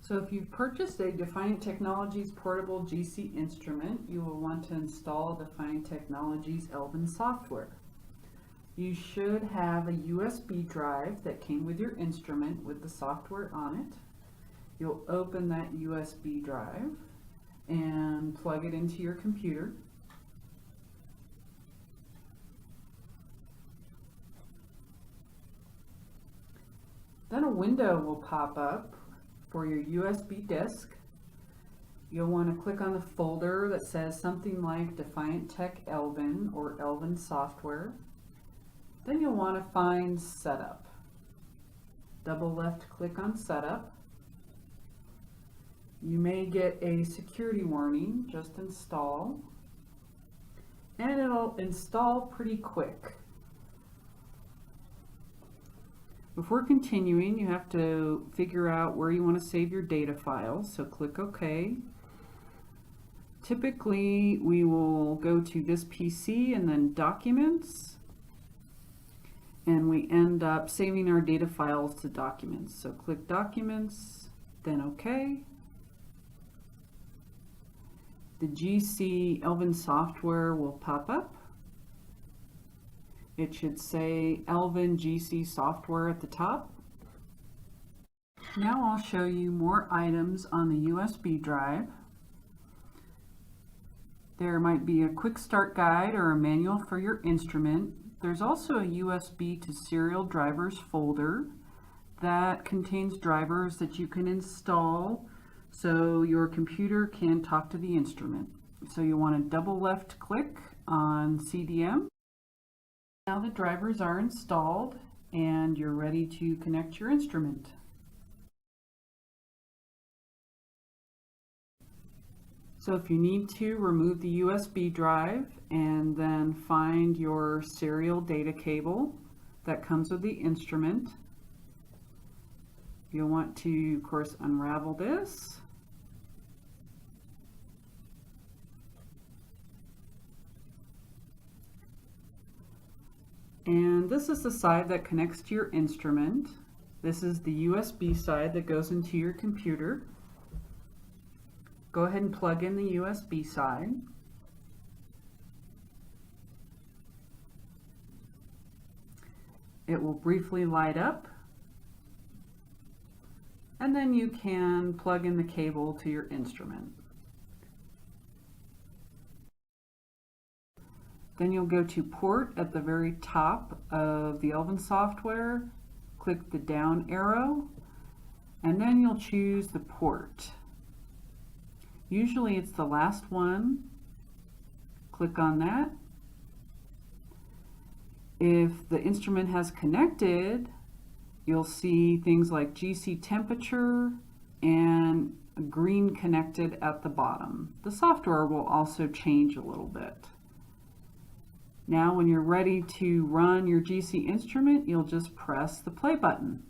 So if you've purchased a Defiant Technologies portable GC instrument, you will want to install Defiant Technologies Ellvin software. You should have a USB drive that came with your instrument with the software on it. You'll open that USB drive and plug it into your computer. Then a window will pop up for your USB disk. You'll want to click on the folder that says something like Defiant Tech Ellvin or Ellvin software. Then you'll want to find Setup. Double left click on Setup. You may get a security warning, just install. And it'll install pretty quick. Before continuing, you have to figure out where you want to save your data files, so click OK. Typically, we will go to this PC and then Documents, and we end up saving our data files to Documents. So click Documents, then OK. The GC Ellvin software will pop up. It should say Ellvin GC software at the top. Now I'll show you more items on the USB drive. There might be a quick start guide or a manual for your instrument. There's also a USB to serial drivers folder that contains drivers that you can install so your computer can talk to the instrument. So you want to double left click on CDM. Now the drivers are installed and you're ready to connect your instrument. So if you need to, remove the USB drive and then find your serial data cable that comes with the instrument. You'll want to, of course, unravel this. And this is the side that connects to your instrument. This is the USB side that goes into your computer. Go ahead and plug in the USB side. It will briefly light up. And then you can plug in the cable to your instrument. Then you'll go to Port at the very top of the Ellvin software, click the down arrow, and then you'll choose the port. Usually it's the last one. Click on that. If the instrument has connected, you'll see things like GC temperature and green connected at the bottom. The software will also change a little bit. Now when you're ready to run your GC instrument, you'll just press the play button.